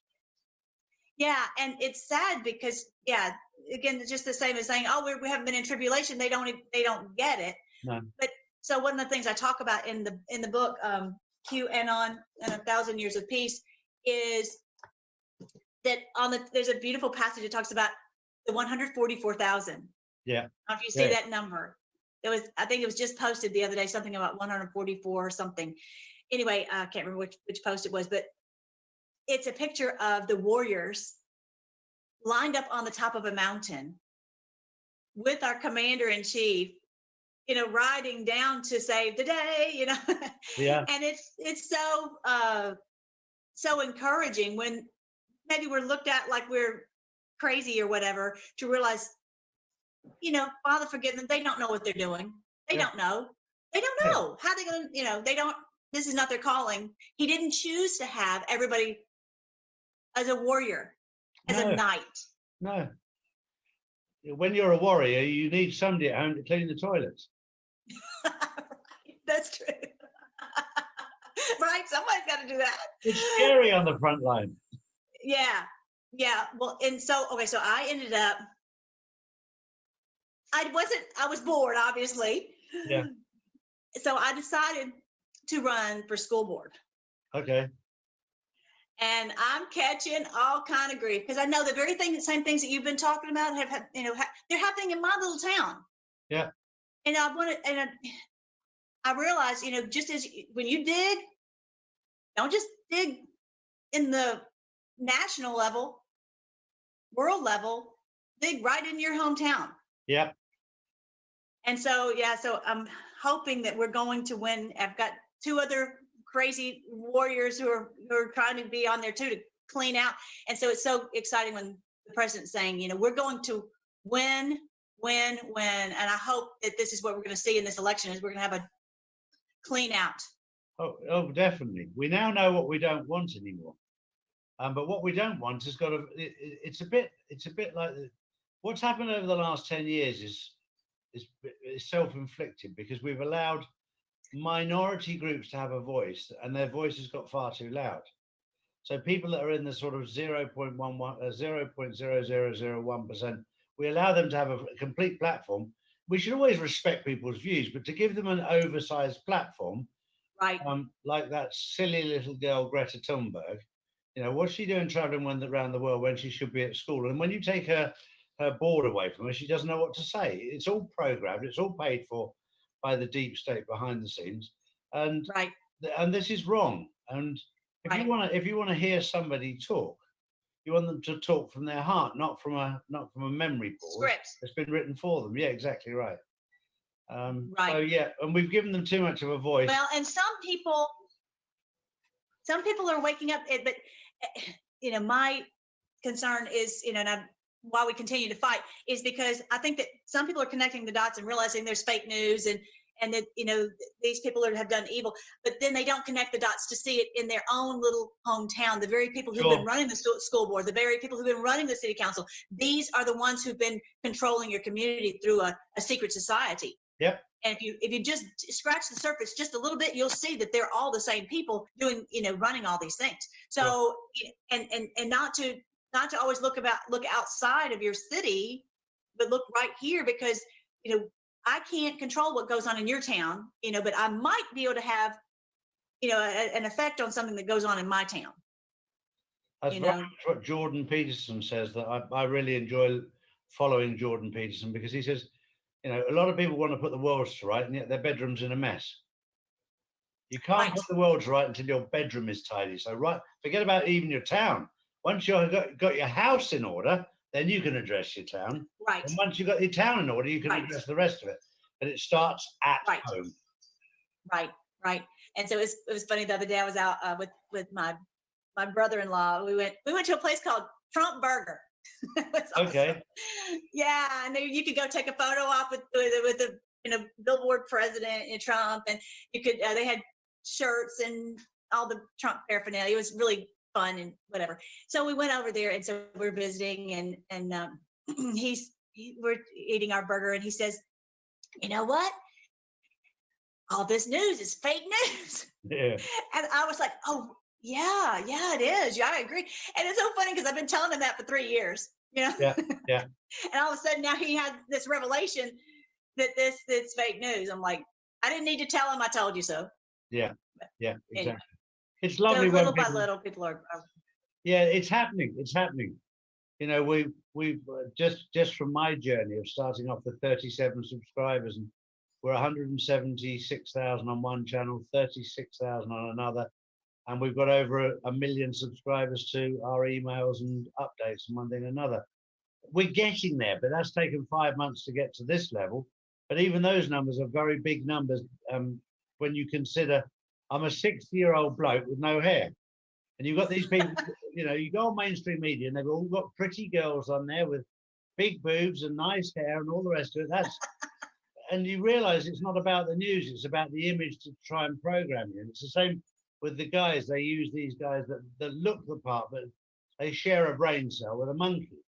Yeah, and it's sad because, again, it's just the same as saying, oh, we haven't been in tribulation. They don't get it. No. But so one of the things I talk about in the book, QAnon and 1,000 Years of Peace, is that there's a beautiful passage that talks about the 144,000. Yeah. I don't know if you see that number. I think it was just posted the other day, something about 144 or something. Anyway, I can't remember which post it was, but it's a picture of the warriors lined up on the top of a mountain with our commander-in-chief, you know, riding down to save the day, you know. Yeah. And it's so encouraging when maybe we're looked at like we're crazy or whatever, to realize, you know, Father, forgive them. They don't know what they're doing. They don't know. They don't know how they're going to, you know, this is not their calling. He didn't choose to have everybody as a warrior, as a knight. No. When you're a warrior, you need somebody at home to clean the toilets. That's true. Right? Somebody's got to do that. It's scary on the front line. Yeah. Yeah. Well, and so I ended up, I was bored, obviously. Yeah. So I decided to run for school board. Okay. And I'm catching all kind of grief because I know the same things that you've been talking about they're happening in my little town. Yeah. And I I realized, just as when you dig, don't just dig in the national level, world level, dig right in your hometown. Yep. And so, yeah, so I'm hoping that we're going to win. I've got two other crazy warriors who are trying to be on there too to clean out. And so it's so exciting when the president's saying, we're going to win, win, win. And I hope that this is what we're going to see in this election is we're going to have a clean out. Oh, definitely. We now know what we don't want anymore. But what we don't want has got to. It's a bit like what's happened over the last 10 years is self-inflicted because we've allowed minority groups to have a voice, and their voice has got far too loud. So people that are in the sort of 0.0001%, we allow them to have a complete platform. We should always respect people's views, but to give them an oversized platform, right? Like that silly little girl Greta Thunberg, what's she doing traveling around the world when she should be at school? And when you take her board away from her, she doesn't know what to say. It's all programmed. It's all paid for by the deep state behind the scenes, and right. And this is wrong. And if you want to hear somebody talk, you want them to talk from their heart, not from a memory board script that's been written for them. Yeah, exactly right. Right. So yeah, and we've given them too much of a voice. Well, and some people are waking up, but my concern is, and why we continue to fight is because I think that some people are connecting the dots and realizing there's fake news and that these people have done evil, but then they don't connect the dots to see it in their own little hometown. The very people who've been running the school board, the very people who've been running the city council, these are the ones who've been controlling your community through a secret society. Yep. And if you just scratch the surface just a little bit, you'll see that they're all the same people doing, running all these things. So, and not to always look outside of your city, but look right here because, I can't control what goes on in your town, but I might be able to have, an effect on something that goes on in my town. That's right. What Jordan Peterson says, that I really enjoy following Jordan Peterson because he says, a lot of people want to put the world to right, and yet their bedroom's in a mess. You can't put the world to right until your bedroom is tidy. So forget about even your town. Once you've got your house in order, then you can address your town. Right. And once you've got your town in order, you can address the rest of it. But it starts at home. Right. And so it was funny the other day. I was out with my brother-in-law. We went to a place called Trump Burger. Okay. Awesome. Yeah, and you could go take a photo op with the billboard president and Trump, and you could they had shirts and all the Trump paraphernalia. It was really fun and whatever. So we went over there, and so we're visiting, and we're eating our burger, and he says, "You know what? All this news is fake news." Yeah. And I was like, "Oh, yeah, it is. Yeah, I agree." And it's so funny because I've been telling him that for 3 years, Yeah. And all of a sudden now he had this revelation that it's fake news. I'm like, I didn't need to tell him. I told you so. Yeah. Exactly. Anyway. It's lovely so little by little people are. Yeah, it's happening. We've just from my journey of starting off with 37 subscribers, and we're 176,000 on one channel, 36,000 on another, and we've got over a million subscribers to our emails and updates and one thing and another. We're getting there, but that's taken 5 months to get to this level. But even those numbers are very big numbers when you consider I'm a 60-year-old bloke with no hair. And you've got these people, you go on mainstream media and they've all got pretty girls on there with big boobs and nice hair and all the rest of it. And you realize it's not about the news, it's about the image to try and program you. And it's the same with the guys. They use these guys that look the part, but they share a brain cell with a monkey.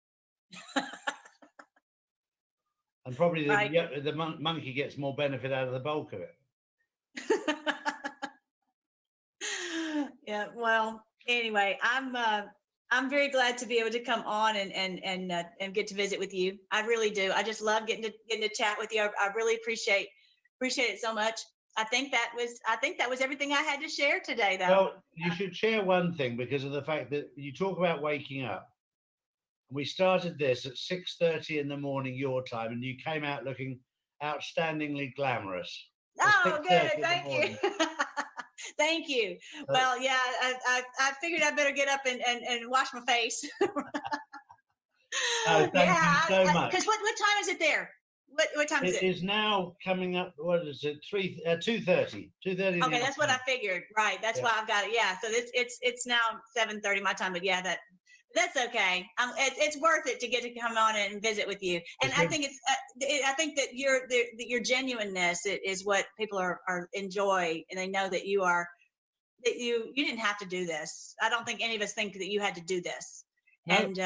And probably the monkey gets more benefit out of the bulk of it. Yeah, well, anyway, I'm very glad to be able to come on and get to visit with you. I really do. I just love getting to chat with you. I really appreciate it so much. I think that was everything I had to share today, though. Well, you should share one thing because of the fact that you talk about waking up. We started this at 6:30 in the morning your time, and you came out looking outstandingly glamorous. Oh, 6:30 good. in the Thank you. morning. Thank you. Well, yeah, I figured I better get up and wash my face. No, thank you Yeah, so much. because what time is it there? What time is It it? is now coming up. What is it? 2:30. 2:30. Okay, that's what I figured. Right, that's Yeah. why I've got it. Yeah, so it's now 7:30 my time, but yeah, that's okay. It's worth it to get to come on and visit with you. And I think I think that your genuineness is what people are enjoy, and they know that you didn't have to do this. I don't think any of us think that you had to do this. No, And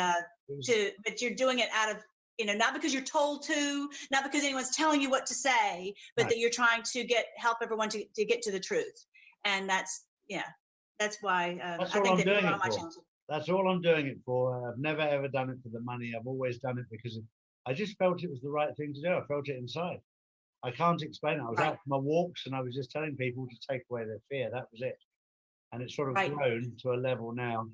but you're doing it out of, not because you're told to, not because anyone's telling you what to say, but that you're trying to help everyone to get to the truth. And that's why that's I all think I'm that doing people it on my for. channel. That's all I'm doing it for. I've never ever done it for the money. I've always done it because I just felt it was the right thing to do. I felt it inside. I can't explain it. I was out for my walks and I was just telling people to take away their fear. That was it. And it's sort of grown to a level now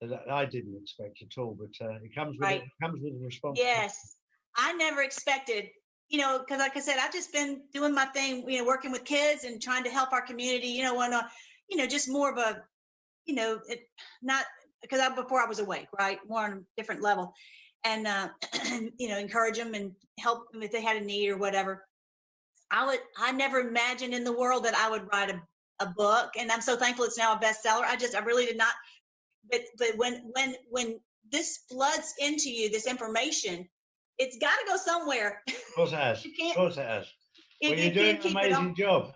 that I didn't expect at all. But it comes with a responsibility. Yes, I never expected, because like I said, I've just been doing my thing, working with kids and trying to help our community, just more of a, not because before I was awake, right, more on a different level, and encourage them and help them if they had a need or whatever. I never imagined in the world that I would write a book, and I'm so thankful it's now a bestseller. I really did not. But when this floods into you, this information, it's got to go somewhere. Of course it has. Of course it has. Well, you're doing an amazing job.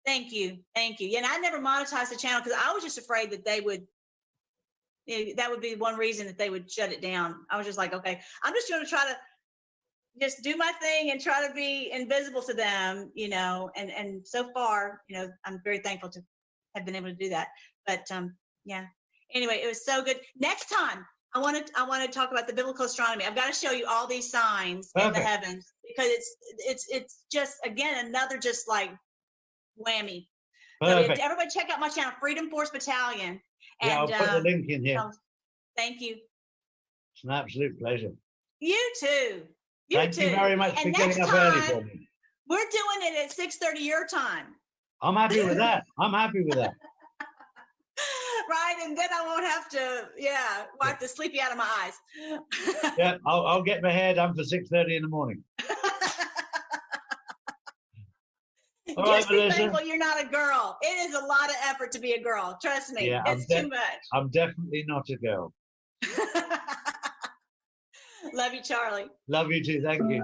Thank you. Yeah, and I never monetized the channel because I was just afraid that they would. That would be one reason that they would shut it down. I was just like, okay, I'm just going to try to just do my thing and try to be invisible to them, and so far, I'm very thankful to have been able to do that. But yeah. Anyway, it was so good. Next time, I want to talk about the biblical astronomy. I've got to show you all these signs in the heavens because it's just, again, another just like whammy. Perfect. So everybody check out my channel, Freedom Force Battalion. And, I'll put the link in here. Thank you. It's an absolute pleasure. You too. Thank you very much for getting up early for me. We're doing it at 6:30 your time. I'm happy with that. Right, and then I won't have to, wipe the sleepy out of my eyes. Yeah, I'll get my hair done for 6:30 in the morning. Just be thankful you're not a girl. It is a lot of effort to be a girl. Trust me, it's too much. I'm definitely not a girl. Love you, Charlie. Love you too. Thank you.